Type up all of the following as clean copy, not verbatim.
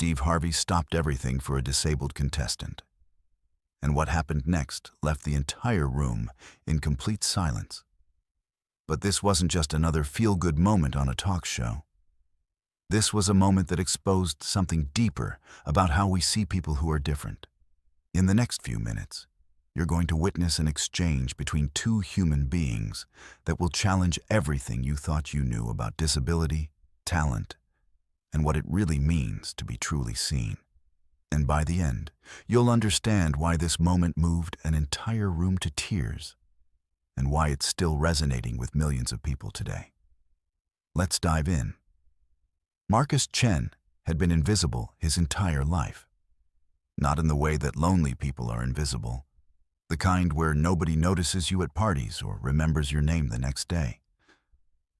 Harvey stopped everything for a disabled contestant. And what happened next left the entire room in complete silence. But this wasn't just another feel-good moment on a talk show. This was a moment that exposed something deeper about how we see people who are different. In the next few minutes, you're going to witness an exchange between two human beings that will challenge everything you thought you knew about disability, talent, and what it really means to be truly seen. And by the end, you'll understand why this moment moved an entire room to tears, and why it's still resonating with millions of people today. Let's dive in. Marcus Chen had been invisible his entire life. Not in the way that lonely people are invisible, the kind where nobody notices you at parties or remembers your name the next day.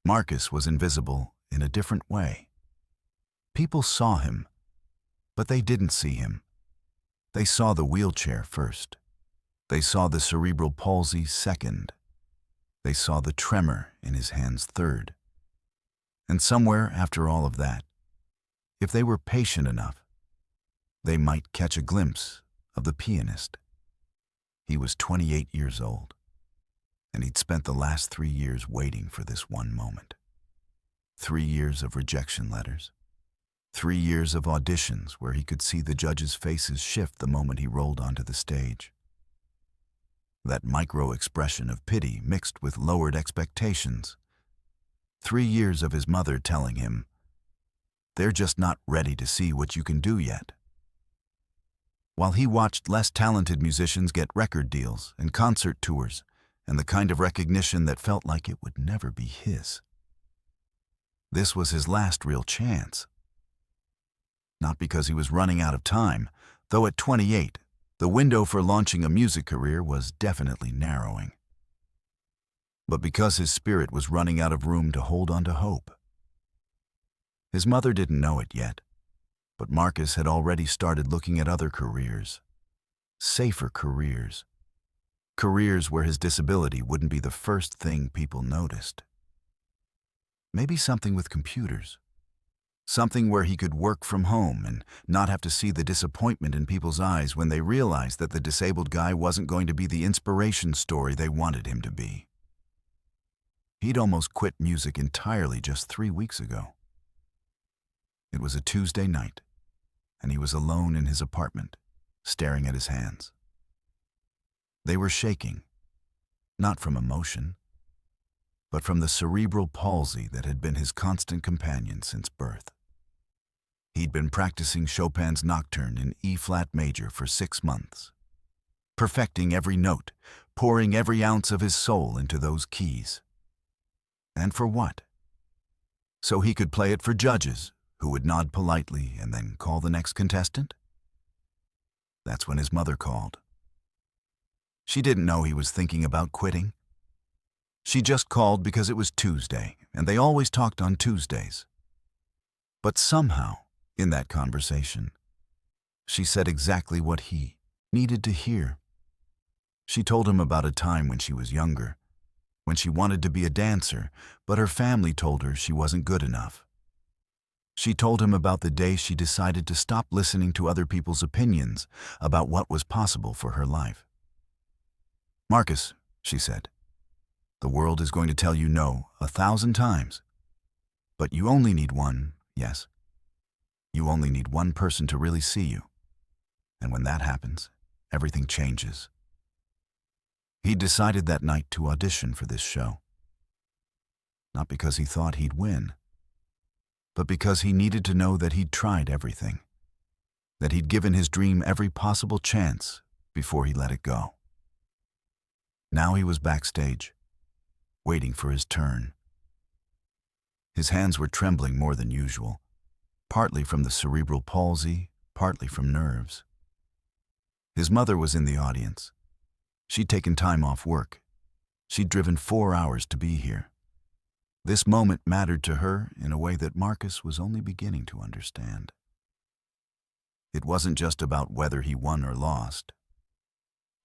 Marcus was invisible in a different way. People saw him, but they didn't see him. They saw the wheelchair first. They saw the cerebral palsy second. They saw the tremor in his hands third. And somewhere after all of that, if they were patient enough, they might catch a glimpse of the pianist. He was 28 years old, and he'd spent the last 3 years waiting for this one moment. 3 years of rejection letters. 3 years of auditions where he could see the judges' faces shift the moment he rolled onto the stage. That micro-expression of pity mixed with lowered expectations. 3 years of his mother telling him, "They're just not ready to see what you can do yet." While he watched less talented musicians get record deals and concert tours and the kind of recognition that felt like it would never be his. This was his last real chance. Not because he was running out of time, though at 28, the window for launching a music career was definitely narrowing. But because his spirit was running out of room to hold on to hope. His mother didn't know it yet, but Marcus had already started looking at other careers. Safer careers. Careers where his disability wouldn't be the first thing people noticed. Maybe something with computers. Something where he could work from home and not have to see the disappointment in people's eyes when they realized that the disabled guy wasn't going to be the inspiration story they wanted him to be. He'd almost quit music entirely just 3 weeks ago. It was a Tuesday night, and he was alone in his apartment, staring at his hands. They were shaking, not from emotion, but from the cerebral palsy that had been his constant companion since birth. He'd been practicing Chopin's Nocturne in E-flat major for 6 months, perfecting every note, pouring every ounce of his soul into those keys. And for what? So he could play it for judges who would nod politely and then call the next contestant? That's when his mother called. She didn't know he was thinking about quitting. She just called because it was Tuesday, and they always talked on Tuesdays. But somehow, in that conversation, she said exactly what he needed to hear. She told him about a time when she was younger, when she wanted to be a dancer, but her family told her she wasn't good enough. She told him about the day she decided to stop listening to other people's opinions about what was possible for her life. "Marcus," she said, "the world is going to tell you no 1,000 times. But you only need one, yes. You only need one person to really see you. And when that happens, everything changes." He decided that night to audition for this show. Not because he thought he'd win, but because he needed to know that he'd tried everything, that he'd given his dream every possible chance before he let it go. Now he was backstage, waiting for his turn. His hands were trembling more than usual, partly from the cerebral palsy, partly from nerves. His mother was in the audience. She'd taken time off work. She'd driven 4 hours to be here. This moment mattered to her in a way that Marcus was only beginning to understand. It wasn't just about whether he won or lost.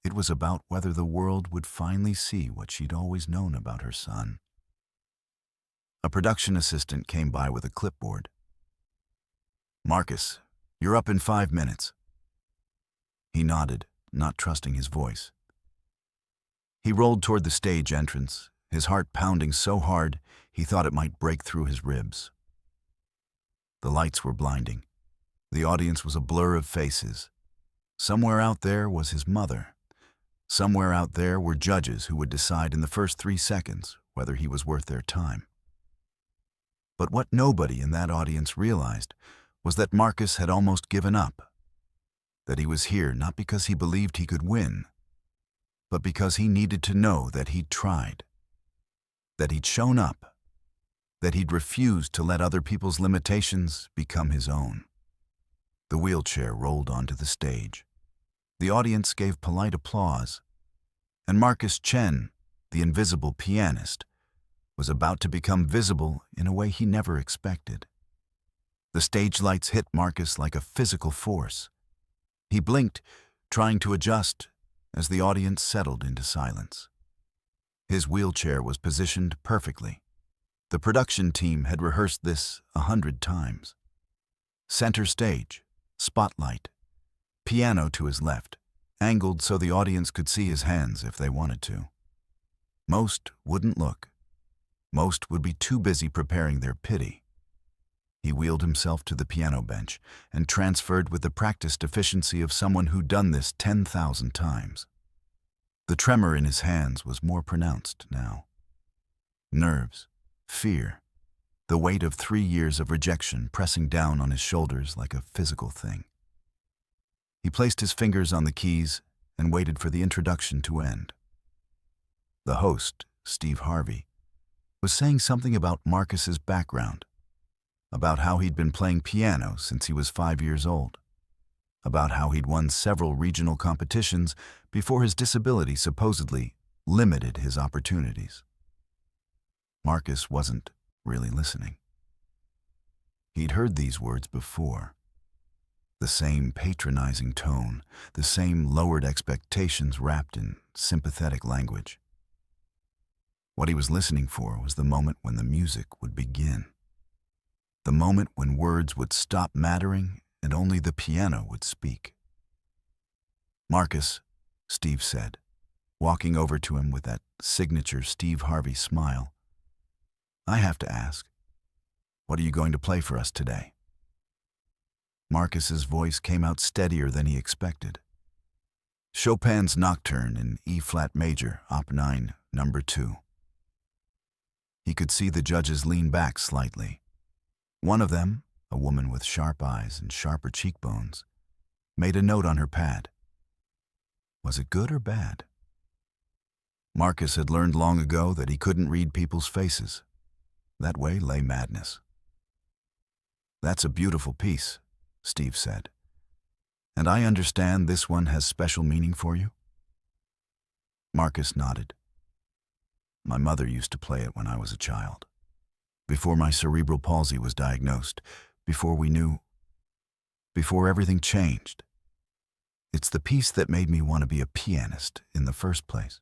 It was about whether the world would finally see what she'd always known about her son. A production assistant came by with a clipboard. "Marcus," You're up in 5 minutes. He nodded, not trusting his voice. He rolled toward the stage entrance, his heart pounding so hard he thought it might break through his ribs. The lights were blinding. The audience was a blur of faces. Somewhere out there was his mother. Somewhere out there were judges who would decide in the first 3 seconds whether he was worth their time. But what nobody in that audience realized was that Marcus had almost given up. That he was here not because he believed he could win, but because he needed to know that he'd tried, that he'd shown up, that he'd refused to let other people's limitations become his own. The wheelchair rolled onto the stage. The audience gave polite applause, and Marcus Chen, the invisible pianist, was about to become visible in a way he never expected. The stage lights hit Marcus like a physical force. He blinked, trying to adjust, as the audience settled into silence. His wheelchair was positioned perfectly. The production team had rehearsed this 100 times. Center stage, spotlight, piano to his left, angled so the audience could see his hands if they wanted to. Most wouldn't look. Most would be too busy preparing their pity. He wheeled himself to the piano bench and transferred with the practiced efficiency of someone who'd done this 10,000 times. The tremor in his hands was more pronounced now. Nerves, fear, the weight of 3 years of rejection pressing down on his shoulders like a physical thing. He placed his fingers on the keys and waited for the introduction to end. The host, Steve Harvey, was saying something about Marcus's background, about how he'd been playing piano since he was 5 years old, about how he'd won several regional competitions before his disability supposedly limited his opportunities. Marcus wasn't really listening. He'd heard these words before. The same patronizing tone, the same lowered expectations wrapped in sympathetic language. What he was listening for was the moment when the music would begin. The moment when words would stop mattering and only the piano would speak. "Marcus," Steve said, walking over to him with that signature Steve Harvey smile, "I have to ask, what are you going to play for us today?" Marcus's voice came out steadier than he expected. Chopin's Nocturne in E-flat major, Op. 9, number 2. He could see the judges lean back slightly. One of them, a woman with sharp eyes and sharper cheekbones, made a note on her pad. Was it good or bad? Marcus had learned long ago that he couldn't read people's faces. That way lay madness. "That's a beautiful piece," Steve said. "And I understand this one has special meaning for you?" Marcus nodded. "My mother used to play it when I was a child. Before my cerebral palsy was diagnosed, before everything changed. It's the piece that made me want to be a pianist in the first place."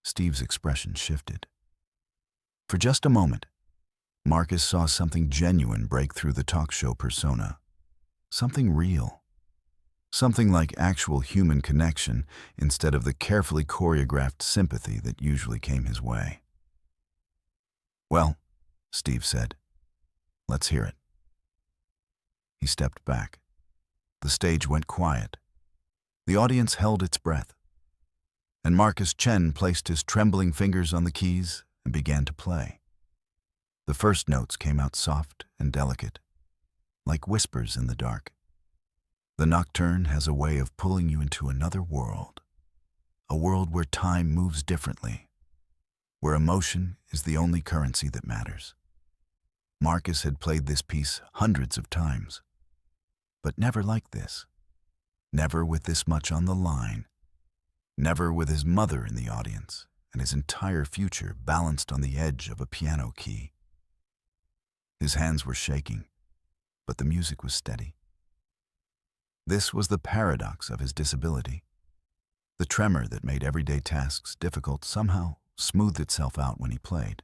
Steve's expression shifted. For just a moment, Marcus saw something genuine break through the talk show persona. Something real. Something like actual human connection instead of the carefully choreographed sympathy that usually came his way. "Well," Steve said, "let's hear it." He stepped back. The stage went quiet. The audience held its breath. And Marcus Chen placed his trembling fingers on the keys and began to play. The first notes came out soft and delicate, like whispers in the dark. The Nocturne has a way of pulling you into another world, a world where time moves differently, where emotion is the only currency that matters. Marcus had played this piece hundreds of times, but never like this. Never with this much on the line. Never with his mother in the audience and his entire future balanced on the edge of a piano key. His hands were shaking, but the music was steady. This was the paradox of his disability. The tremor that made everyday tasks difficult somehow smoothed itself out when he played.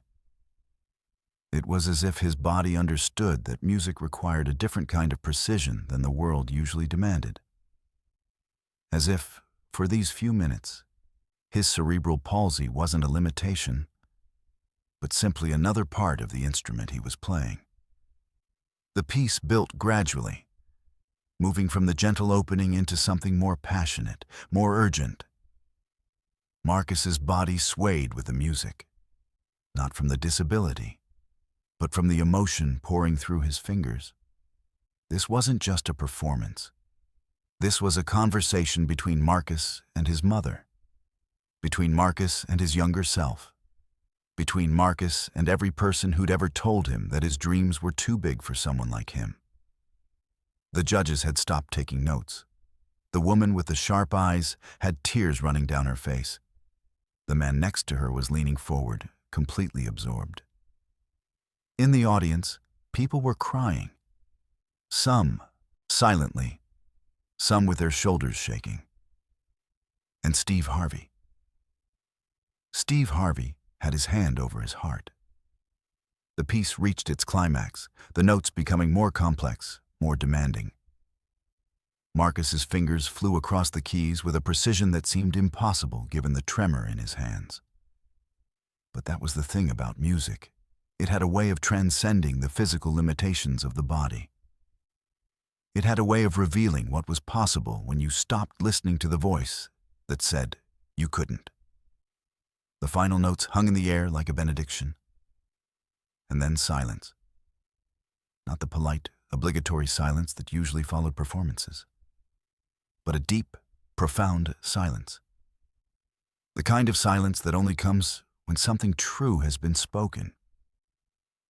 It was as if his body understood that music required a different kind of precision than the world usually demanded. As if, for these few minutes, his cerebral palsy wasn't a limitation, but simply another part of the instrument he was playing. The piece built gradually, moving from the gentle opening into something more passionate, more urgent. Marcus's body swayed with the music, not from the disability, but from the emotion pouring through his fingers. This wasn't just a performance. This was a conversation between Marcus and his mother, between Marcus and his younger self, between Marcus and every person who'd ever told him that his dreams were too big for someone like him. The judges had stopped taking notes. The woman with the sharp eyes had tears running down her face. The man next to her was leaning forward, completely absorbed. In the audience, people were crying. Some silently, some with their shoulders shaking. And Steve Harvey. Steve Harvey had his hand over his heart. The piece reached its climax, the notes becoming more complex, more demanding. Marcus's fingers flew across the keys with a precision that seemed impossible given the tremor in his hands. But that was the thing about music. It had a way of transcending the physical limitations of the body. It had a way of revealing what was possible when you stopped listening to the voice that said you couldn't. The final notes hung in the air like a benediction. And then silence. Not the polite, obligatory silence that usually followed performances, but a deep, profound silence. The kind of silence that only comes when something true has been spoken,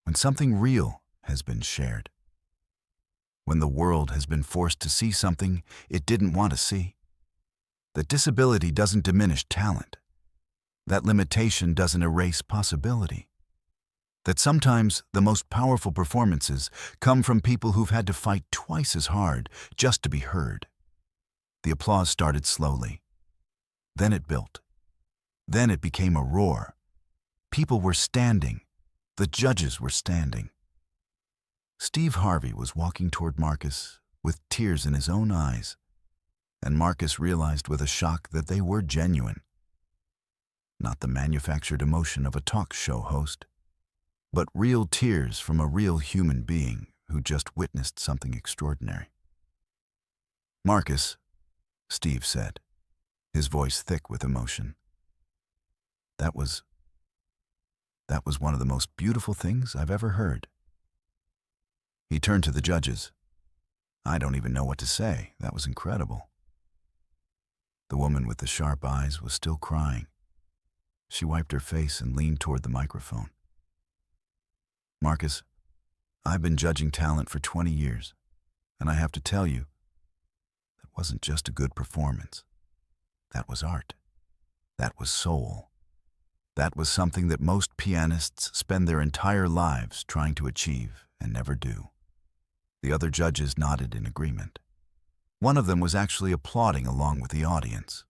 when something real has been shared, when the world has been forced to see something it didn't want to see. That disability doesn't diminish talent. That limitation doesn't erase possibility. That sometimes the most powerful performances come from people who've had to fight twice as hard just to be heard. The applause started slowly. Then it built. Then it became a roar. People were standing. The judges were standing. Steve Harvey was walking toward Marcus with tears in his own eyes, and Marcus realized with a shock that they were genuine. Not the manufactured emotion of a talk show host, but real tears from a real human being who just witnessed something extraordinary. "Marcus," Steve said, his voice thick with emotion. That was one of the most beautiful things I've ever heard." He turned to the judges. "I don't even know what to say. That was incredible." The woman with the sharp eyes was still crying. She wiped her face and leaned toward the microphone. "Marcus, I've been judging talent for 20 years, and I have to tell you, that wasn't just a good performance. That was art. That was soul. That was something that most pianists spend their entire lives trying to achieve and never do." The other judges nodded in agreement. One of them was actually applauding along with the audience.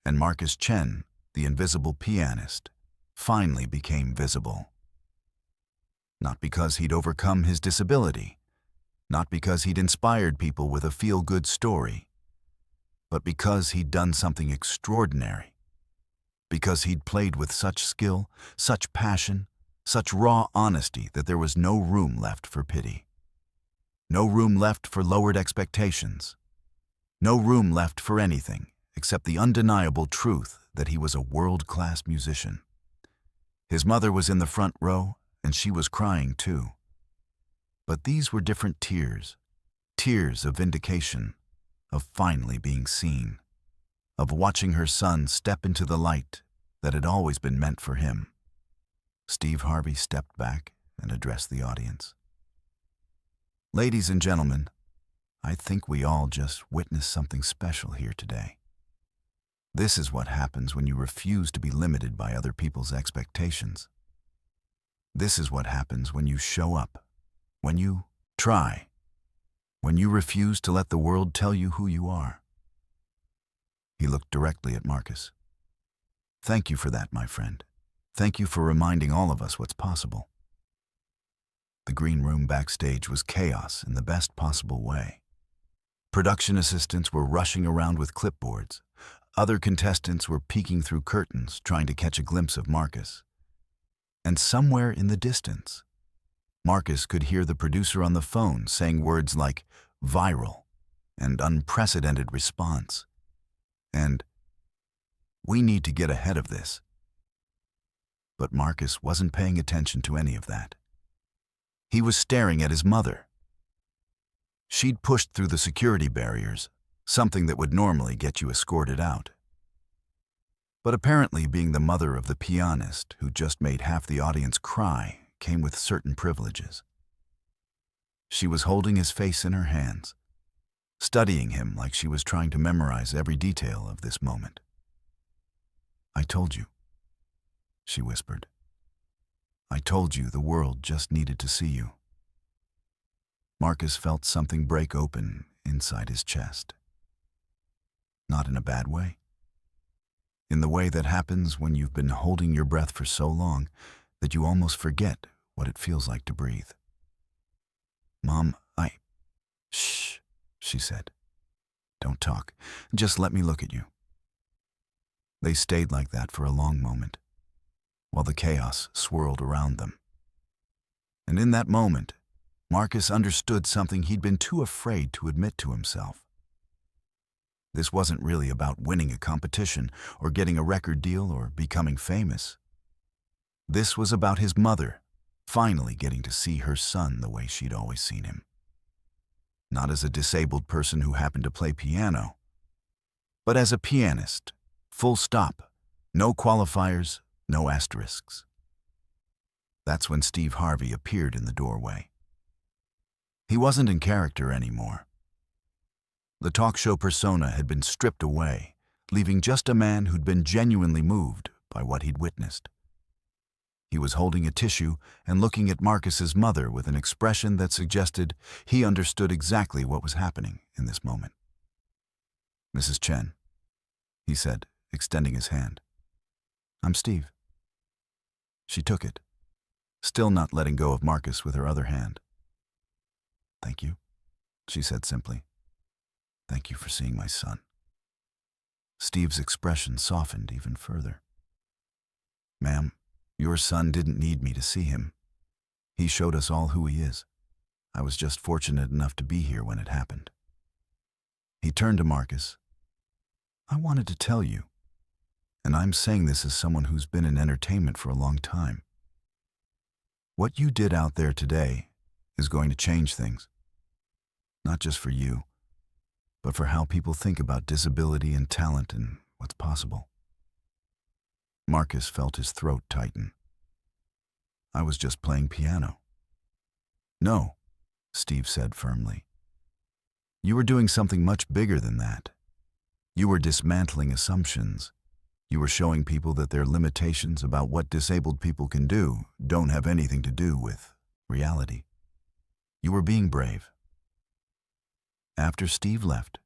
And Marcus Chen, the invisible pianist, finally became visible. Not because he'd overcome his disability, not because he'd inspired people with a feel-good story, but because he'd done something extraordinary. Because he'd played with such skill, such passion, such raw honesty that there was no room left for pity. No room left for lowered expectations. No room left for anything except the undeniable truth that he was a world-class musician. His mother was in the front row, and she was crying too. But these were different tears. Tears of vindication, of finally being seen, of watching her son step into the light that had always been meant for him. Steve Harvey stepped back and addressed the audience. "Ladies and gentlemen, I think we all just witnessed something special here today. This is what happens when you refuse to be limited by other people's expectations. This is what happens when you show up, when you try, when you refuse to let the world tell you who you are." He looked directly at Marcus. "Thank you for that, my friend. Thank you for reminding all of us what's possible." The green room backstage was chaos in the best possible way. Production assistants were rushing around with clipboards. Other contestants were peeking through curtains, trying to catch a glimpse of Marcus. And somewhere in the distance, Marcus could hear the producer on the phone saying words like viral and unprecedented response. And we need to get ahead of this. But Marcus wasn't paying attention to any of that. He was staring at his mother. She'd pushed through the security barriers, something that would normally get you escorted out. But apparently being the mother of the pianist who just made half the audience cry came with certain privileges. She was holding his face in her hands, studying him like she was trying to memorize every detail of this moment. "I told you," she whispered. "I told you the world just needed to see you." Marcus felt something break open inside his chest. Not in a bad way. In the way that happens when you've been holding your breath for so long that you almost forget what it feels like to breathe. "Mom, Shh," she said. "Don't talk. Just let me look at you." They stayed like that for a long moment, while the chaos swirled around them. And in that moment, Marcus understood something he'd been too afraid to admit to himself. This wasn't really about winning a competition or getting a record deal or becoming famous. This was about his mother finally getting to see her son the way she'd always seen him. Not as a disabled person who happened to play piano, but as a pianist, full stop, no qualifiers, no asterisks. That's when Steve Harvey appeared in the doorway. He wasn't in character anymore. The talk show persona had been stripped away, leaving just a man who'd been genuinely moved by what he'd witnessed. He was holding a tissue and looking at Marcus's mother with an expression that suggested he understood exactly what was happening in this moment. "Mrs. Chen," he said, extending his hand. "I'm Steve." She took it, still not letting go of Marcus with her other hand. "Thank you," she said simply. "Thank you for seeing my son." Steve's expression softened even further. "Ma'am, your son didn't need me to see him. He showed us all who he is. I was just fortunate enough to be here when it happened." He turned to Marcus. "I wanted to tell you, and I'm saying this as someone who's been in entertainment for a long time. What you did out there today is going to change things. Not just for you, but for how people think about disability and talent and what's possible." Marcus felt his throat tighten. "I was just playing piano." "No," Steve said firmly. "You were doing something much bigger than that. You were dismantling assumptions. You were showing people that their limitations about what disabled people can do don't have anything to do with reality. You were being brave." After Steve left,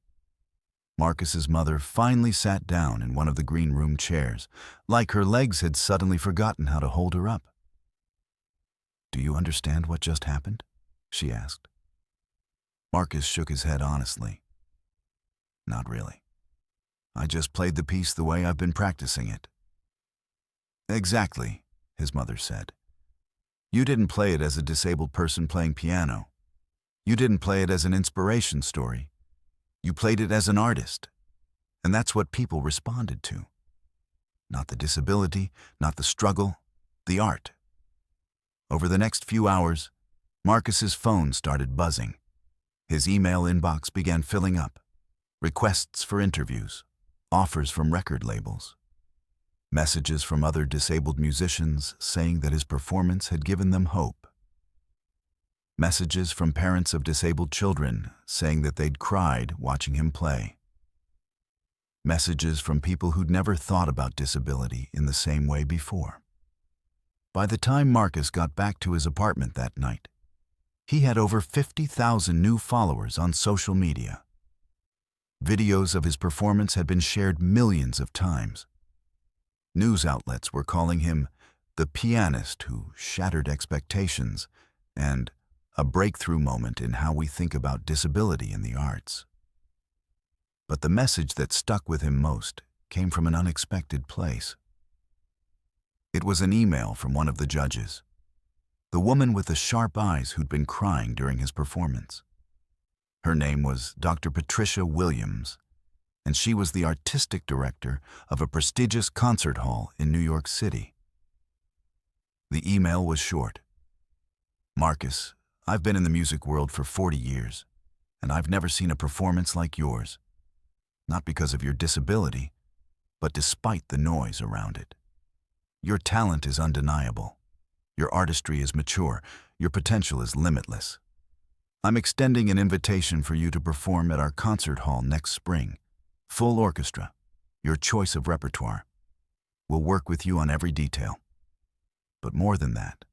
Marcus's mother finally sat down in one of the green room chairs, like her legs had suddenly forgotten how to hold her up. "Do you understand what just happened?" she asked. Marcus shook his head honestly. "Not really. I just played the piece the way I've been practicing it." "Exactly," his mother said. "You didn't play it as a disabled person playing piano. You didn't play it as an inspiration story. You played it as an artist, and that's what people responded to. Not the disability, not the struggle, the art." Over the next few hours, Marcus's phone started buzzing. His email inbox began filling up. Requests for interviews, offers from record labels, messages from other disabled musicians saying that his performance had given them hope. Messages from parents of disabled children saying that they'd cried watching him play. Messages from people who'd never thought about disability in the same way before. By the time Marcus got back to his apartment that night, he had over 50,000 new followers on social media. Videos of his performance had been shared millions of times. News outlets were calling him the pianist who shattered expectations and a breakthrough moment in how we think about disability in the arts. But the message that stuck with him most came from an unexpected place. It was an email from one of the judges, the woman with the sharp eyes who'd been crying during his performance. Her name was Dr. Patricia Williams, and she was the artistic director of a prestigious concert hall in New York City. The email was short. "Marcus, I've been in the music world for 40 years, and I've never seen a performance like yours. Not because of your disability, but despite the noise around it. Your talent is undeniable. Your artistry is mature. Your potential is limitless. I'm extending an invitation for you to perform at our concert hall next spring. Full orchestra, your choice of repertoire. We'll work with you on every detail. But more than that,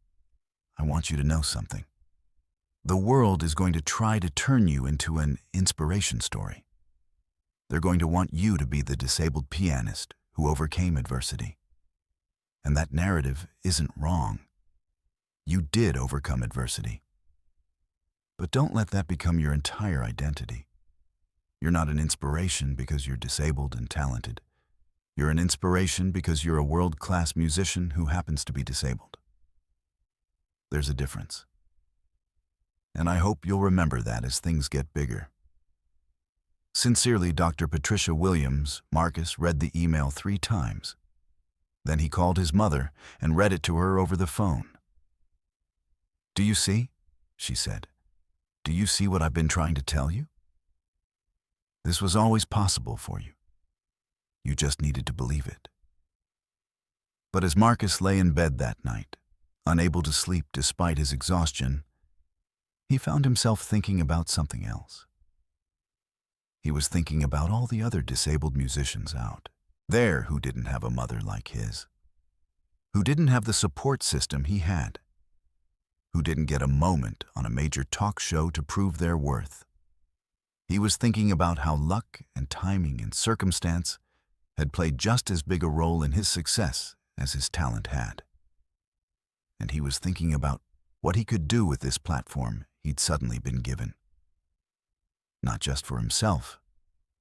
I want you to know something. The world is going to try to turn you into an inspiration story. They're going to want you to be the disabled pianist who overcame adversity. And that narrative isn't wrong. You did overcome adversity. But don't let that become your entire identity. You're not an inspiration because you're disabled and talented. You're an inspiration because you're a world-class musician who happens to be disabled. There's a difference. And I hope you'll remember that as things get bigger." Sincerely, Dr. Patricia Williams. Marcus read the email 3 times. Then he called his mother and read it to her over the phone. "Do you see?" she said. "Do you see what I've been trying to tell you? This was always possible for you. You just needed to believe it." But as Marcus lay in bed that night, unable to sleep despite his exhaustion, he found himself thinking about something else. He was thinking about all the other disabled musicians out there who didn't have a mother like his, who didn't have the support system he had, who didn't get a moment on a major talk show to prove their worth. He was thinking about how luck and timing and circumstance had played just as big a role in his success as his talent had. And he was thinking about what he could do with this platform he'd suddenly been given. Not just for himself,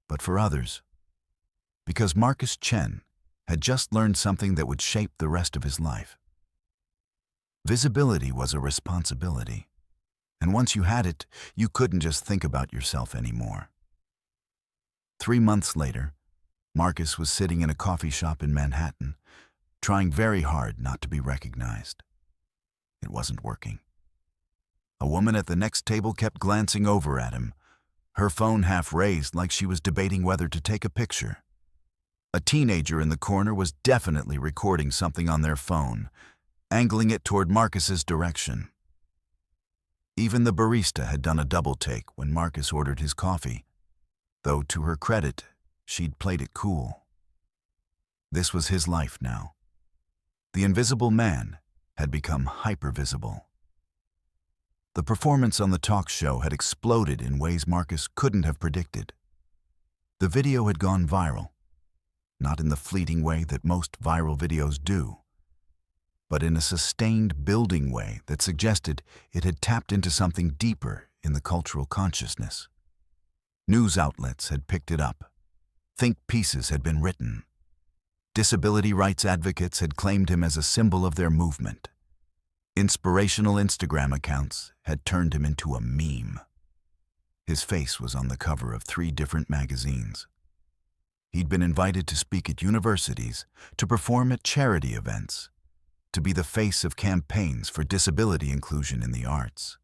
but for others. Because Marcus Chen had just learned something that would shape the rest of his life. Visibility was a responsibility, and once you had it, you couldn't just think about yourself anymore. 3 months later, Marcus was sitting in a coffee shop in Manhattan, trying very hard not to be recognized. It wasn't working. A woman at the next table kept glancing over at him, her phone half raised like she was debating whether to take a picture. A teenager in the corner was definitely recording something on their phone, angling it toward Marcus's direction. Even the barista had done a double take when Marcus ordered his coffee, though to her credit, she'd played it cool. This was his life now. The invisible man had become hyper-visible. The performance on the talk show had exploded in ways Marcus couldn't have predicted. The video had gone viral, not in the fleeting way that most viral videos do, but in a sustained building way that suggested it had tapped into something deeper in the cultural consciousness. News outlets had picked it up. Think pieces had been written. Disability rights advocates had claimed him as a symbol of their movement. Inspirational Instagram accounts had turned him into a meme. His face was on the cover of 3 different magazines. He'd been invited to speak at universities, to perform at charity events, to be the face of campaigns for disability inclusion in the arts.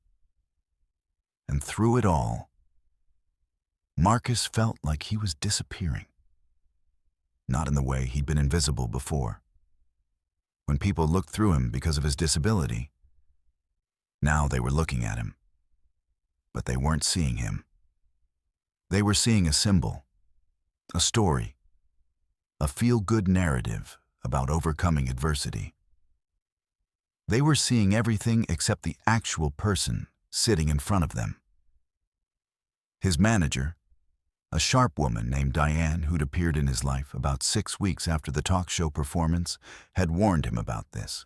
And through it all, Marcus felt like he was disappearing. Not in the way he'd been invisible before. When people looked through him because of his disability, now they were looking at him. But they weren't seeing him. They were seeing a symbol, a story, a feel-good narrative about overcoming adversity. They were seeing everything except the actual person sitting in front of them. His manager, a sharp woman named Diane who'd appeared in his life about 6 weeks after the talk show performance, had warned him about this.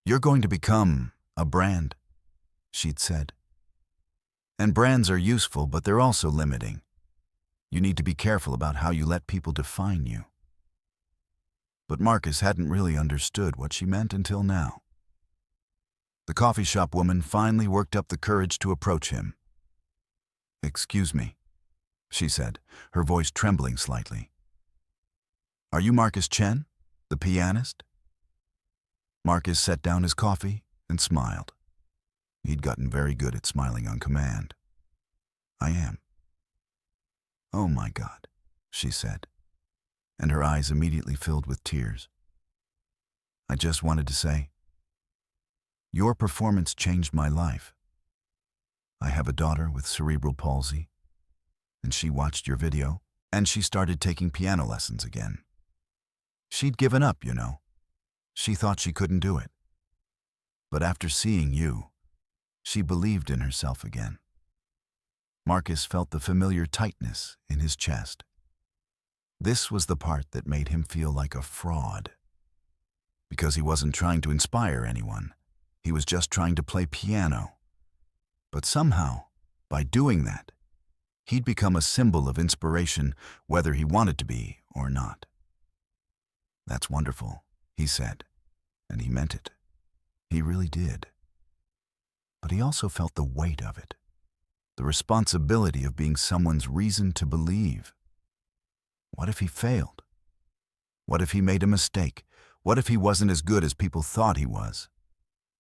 "You're going to become A brand, she'd said. And brands are useful, but they're also limiting. You need to be careful about how you let people define you. But Marcus hadn't really understood what she meant until now. The coffee shop woman finally worked up the courage to approach him. "Excuse me," she said, her voice trembling slightly. "Are you Marcus Chen, the pianist?" Marcus set down his coffee and smiled. He'd gotten very good at smiling on command. "I am." "Oh my God," she said, and her eyes immediately filled with tears. "I just wanted to say, your performance changed my life. I have a daughter with cerebral palsy, and she watched your video, and she started taking piano lessons again. She'd given up, you know. She thought she couldn't do it. But after seeing you, she believed in herself again." Marcus felt the familiar tightness in his chest. This was the part that made him feel like a fraud. Because he wasn't trying to inspire anyone. He was just trying to play piano. But somehow, by doing that, he'd become a symbol of inspiration, whether he wanted to be or not. "That's wonderful," he said, and he meant it. He really did. But he also felt the weight of it, the responsibility of being someone's reason to believe. What if he failed? What if he made a mistake? What if he wasn't as good as people thought he was?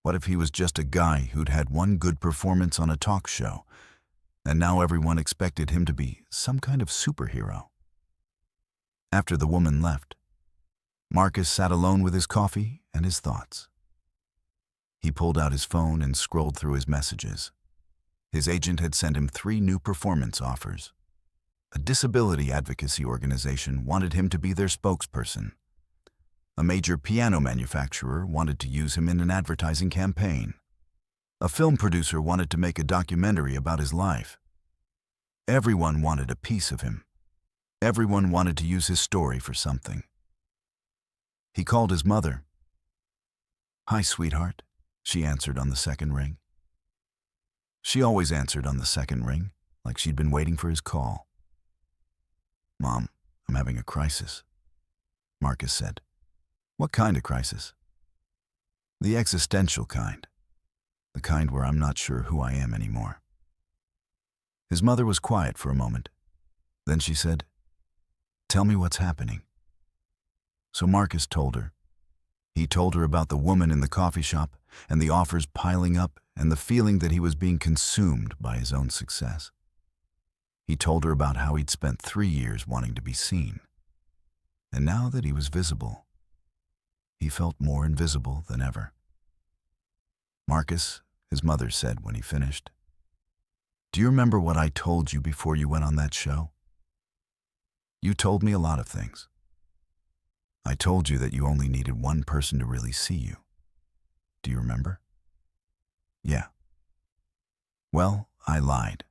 What if he was just a guy who'd had one good performance on a talk show, and now everyone expected him to be some kind of superhero? After the woman left, Marcus sat alone with his coffee and his thoughts. He pulled out his phone and scrolled through his messages. His agent had sent him 3 new performance offers. A disability advocacy organization wanted him to be their spokesperson. A major piano manufacturer wanted to use him in an advertising campaign. A film producer wanted to make a documentary about his life. Everyone wanted a piece of him. Everyone wanted to use his story for something. He called his mother. "Hi, sweetheart," she answered on the second ring. She always answered on the second ring, like she'd been waiting for his call. "Mom, I'm having a crisis," Marcus said. "What kind of crisis?" "The existential kind. The kind where I'm not sure who I am anymore." His mother was quiet for a moment. Then she said, "Tell me what's happening." So Marcus told her. He told her about the woman in the coffee shop and the offers piling up and the feeling that he was being consumed by his own success. He told her about how he'd spent 3 years wanting to be seen. And now that he was visible, he felt more invisible than ever. "Marcus," his mother said when he finished, "do you remember what I told you before you went on that show? You told me a lot of things. I told you that you only needed one person to really see you. Do you remember?" "Yeah." "Well, I lied,"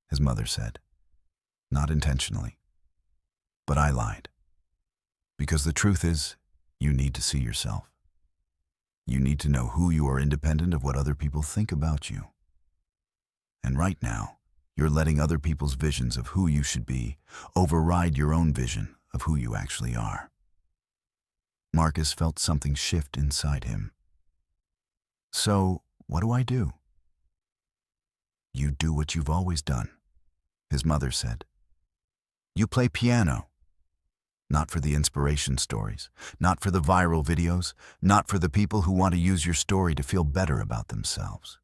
his mother said. "Not intentionally. But I lied. Because the truth is, you need to see yourself. You need to know who you are independent of what other people think about you. And right now, you're letting other people's visions of who you should be override your own vision of who you actually are." Marcus felt something shift inside him. "So, what do I do?" "You do what you've always done," his mother said. "You play piano. Not for the inspiration stories, not for the viral videos, not for the people who want to use your story to feel better about themselves.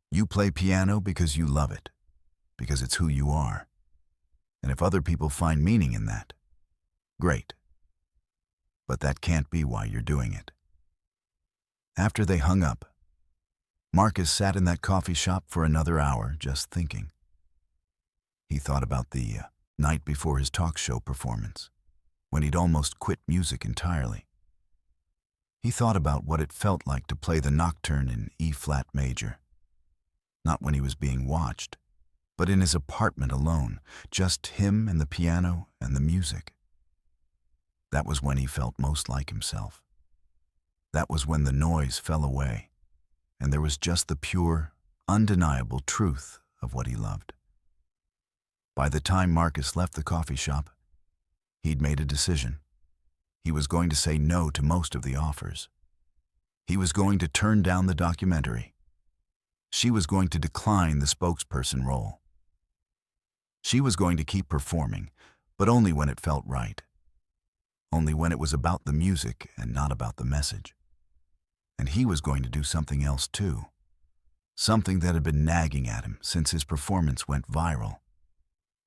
You play piano because you love it, because it's who you are. And if other people find meaning in that, great. But that can't be why you're doing it." After they hung up, Marcus sat in that coffee shop for another hour just thinking. He thought about the night before his talk show performance, when he'd almost quit music entirely. He thought about what it felt like to play the nocturne in E-flat major. Not when he was being watched, but in his apartment alone, just him and the piano and the music. That was when he felt most like himself. That was when the noise fell away, and there was just the pure, undeniable truth of what he loved. By the time Marcus left the coffee shop, he'd made a decision. He was going to say no to most of the offers. He was going to turn down the documentary. She was going to decline the spokesperson role. She was going to keep performing, but only when it felt right. Only when it was about the music and not about the message. And he was going to do something else too. Something that had been nagging at him since his performance went viral.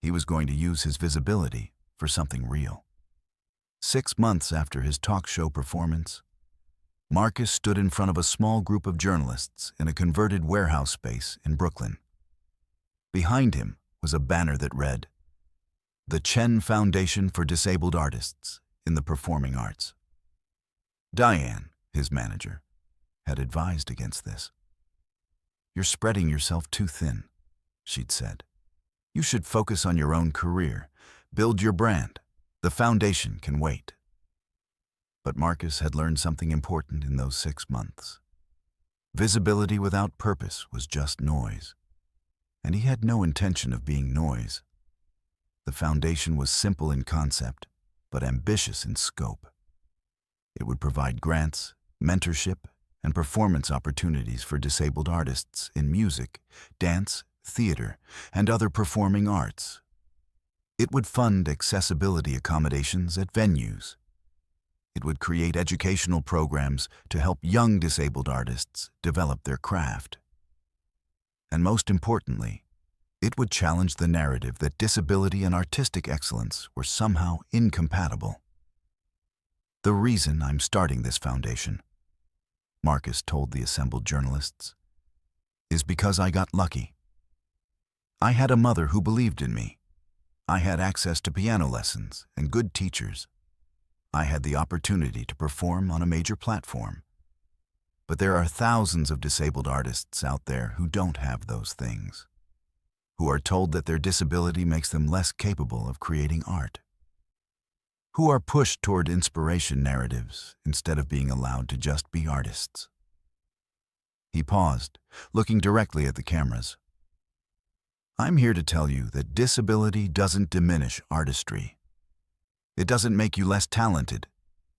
He was going to use his visibility for something real. 6 months after his talk show performance, Marcus stood in front of a small group of journalists in a converted warehouse space in Brooklyn. Behind him was a banner that read, "The Chen Foundation for Disabled Artists in the Performing Arts." Diane, his manager, had advised against this. "You're spreading yourself too thin," she'd said. "You should focus on your own career, build your brand. The foundation can wait." But Marcus had learned something important in those 6 months. Visibility without purpose was just noise, and he had no intention of being noise. The foundation was simple in concept, but ambitious in scope. It would provide grants, mentorship, and performance opportunities for disabled artists in music, dance, theater, and other performing arts. It would fund accessibility accommodations at venues. It would create educational programs to help young disabled artists develop their craft. And most importantly, it would challenge the narrative that disability and artistic excellence were somehow incompatible. "The reason I'm starting this foundation," Marcus told the assembled journalists, "is because I got lucky. I had a mother who believed in me. I had access to piano lessons and good teachers. I had the opportunity to perform on a major platform. But there are thousands of disabled artists out there who don't have those things, who are told that their disability makes them less capable of creating art, who are pushed toward inspiration narratives instead of being allowed to just be artists." He paused, looking directly at the cameras. "I'm here to tell you that disability doesn't diminish artistry. It doesn't make you less talented.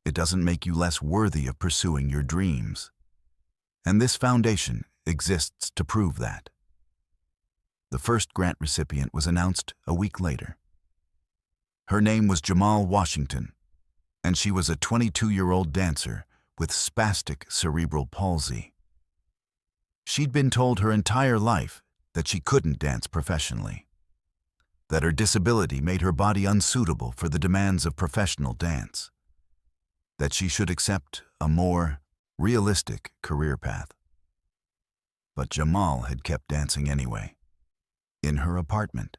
It doesn't make you less worthy of pursuing your dreams. And this foundation exists to prove that." The first grant recipient was announced a week later. Her name was Jamal Washington, and she was a 22-year-old dancer with spastic cerebral palsy. She'd been told her entire life that she couldn't dance professionally, that her disability made her body unsuitable for the demands of professional dance, that she should accept a more realistic career path. But Jamal had kept dancing anyway, in her apartment,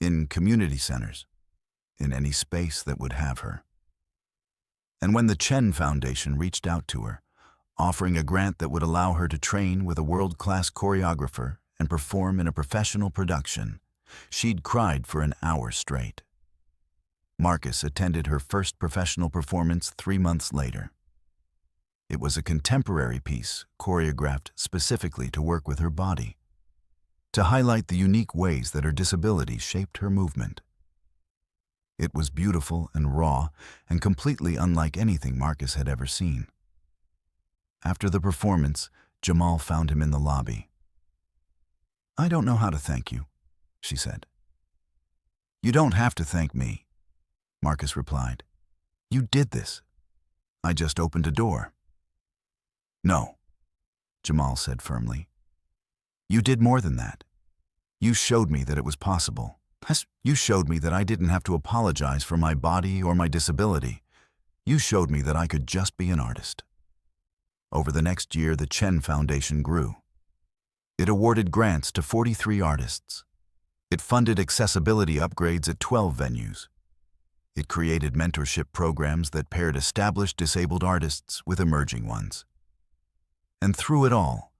in community centers, in any space that would have her. And when the Chen Foundation reached out to her, offering a grant that would allow her to train with a world-class choreographer and perform in a professional production, she'd cried for an hour straight. Marcus attended her first professional performance 3 months later. It was a contemporary piece choreographed specifically to work with her body, to highlight the unique ways that her disability shaped her movement. It was beautiful and raw and completely unlike anything Marcus had ever seen. After the performance, Jamal found him in the lobby. "I don't know how to thank you," she said. "You don't have to thank me," Marcus replied. "You did this. I just opened a door." "No," Jamal said firmly. "You did more than that. You showed me that it was possible. You showed me that I didn't have to apologize for my body or my disability. You showed me that I could just be an artist." Over the next year, the Chen Foundation grew. It awarded grants to 43 artists. It funded accessibility upgrades at 12 venues. It created mentorship programs that paired established disabled artists with emerging ones. And through it all,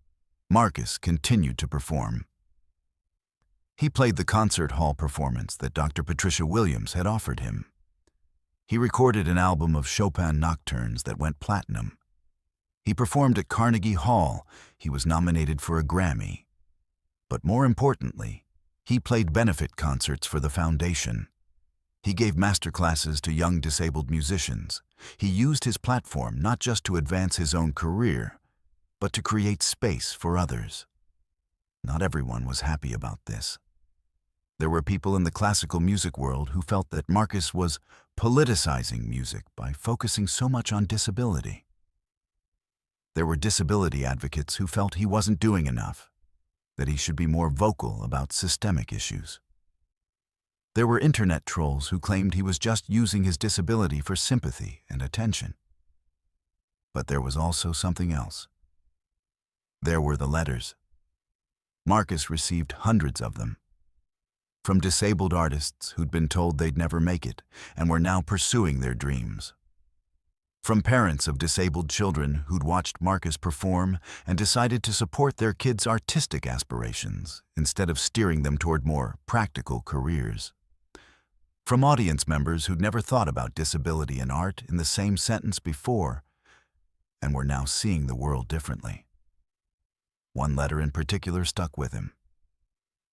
Marcus continued to perform. He played the concert hall performance that Dr. Patricia Williams had offered him. He recorded an album of Chopin nocturnes that went platinum. He performed at Carnegie Hall. He was nominated for a Grammy. But more importantly, he played benefit concerts for the foundation. He gave masterclasses to young disabled musicians. He used his platform not just to advance his own career, but to create space for others. Not everyone was happy about this. There were people in the classical music world who felt that Marcus was politicizing music by focusing so much on disability. There were disability advocates who felt he wasn't doing enough, that he should be more vocal about systemic issues. There were internet trolls who claimed he was just using his disability for sympathy and attention. But there was also something else. There were the letters. Marcus received hundreds of them, from disabled artists who'd been told they'd never make it and were now pursuing their dreams. From parents of disabled children who'd watched Marcus perform and decided to support their kids' artistic aspirations instead of steering them toward more practical careers. From audience members who'd never thought about disability and art in the same sentence before and were now seeing the world differently. One letter in particular stuck with him.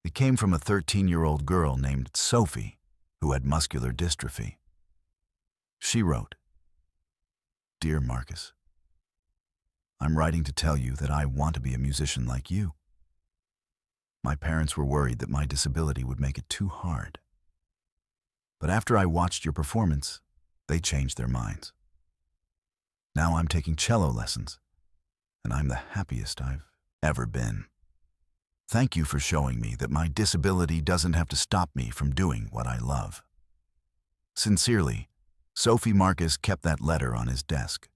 It came from a 13-year-old girl named Sophie, who had muscular dystrophy. She wrote, "Dear Marcus, I'm writing to tell you that I want to be a musician like you. My parents were worried that my disability would make it too hard. But after I watched your performance, they changed their minds. Now I'm taking cello lessons, and I'm the happiest I've ever been. Thank you for showing me that my disability doesn't have to stop me from doing what I love." Sincerely, Sophie. Marcus kept that letter on his desk.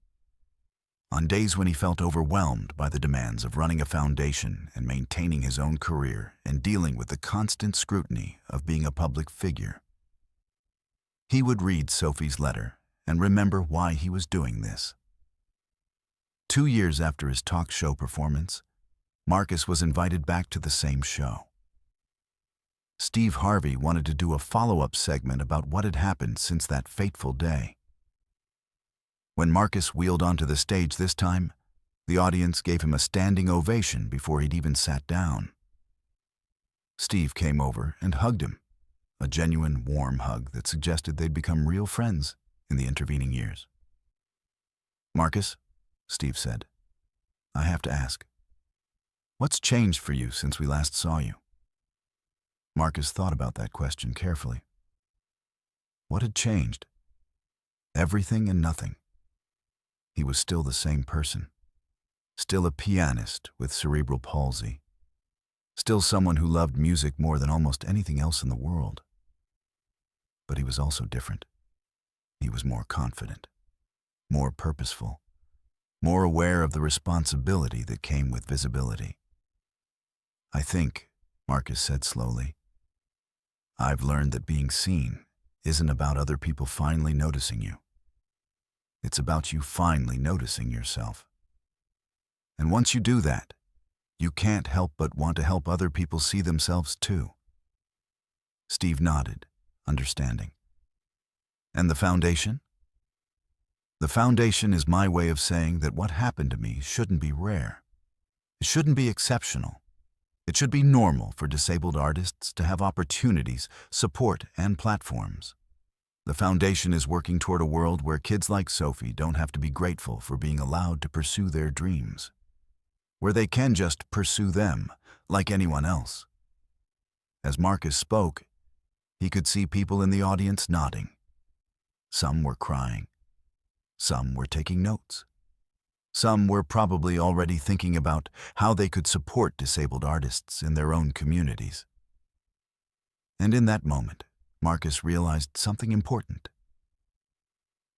On days when he felt overwhelmed by the demands of running a foundation and maintaining his own career and dealing with the constant scrutiny of being a public figure, he would read Sophie's letter and remember why he was doing this. 2 years after his talk show performance, Marcus was invited back to the same show. Steve Harvey wanted to do a follow-up segment about what had happened since that fateful day. When Marcus wheeled onto the stage this time, the audience gave him a standing ovation before he'd even sat down. Steve came over and hugged him, a genuine, warm hug that suggested they'd become real friends in the intervening years. "Marcus," Steve said, "I have to ask, what's changed for you since we last saw you?" Marcus thought about that question carefully. What had changed? Everything and nothing. He was still the same person. Still a pianist with cerebral palsy. Still someone who loved music more than almost anything else in the world. But he was also different. He was more confident, more purposeful, more aware of the responsibility that came with visibility. "I think," Marcus said slowly, "I've learned that being seen isn't about other people finally noticing you. It's about you finally noticing yourself. And once you do that, you can't help but want to help other people see themselves too." Steve nodded, understanding. "And the foundation?" "The foundation is my way of saying that what happened to me shouldn't be rare. It shouldn't be exceptional. It should be normal for disabled artists to have opportunities, support, and platforms. The foundation is working toward a world where kids like Sophie don't have to be grateful for being allowed to pursue their dreams, where they can just pursue them like anyone else." As Marcus spoke, he could see people in the audience nodding. Some were crying. Some were taking notes. Some were probably already thinking about how they could support disabled artists in their own communities. And in that moment, Marcus realized something important.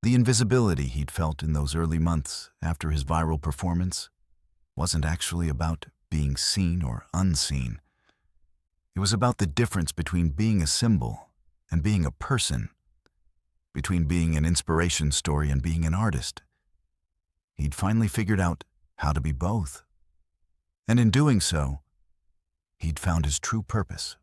The invisibility he'd felt in those early months after his viral performance wasn't actually about being seen or unseen. It was about the difference between being a symbol and being a person, between being an inspiration story and being an artist. He'd finally figured out how to be both. And in doing so, he'd found his true purpose.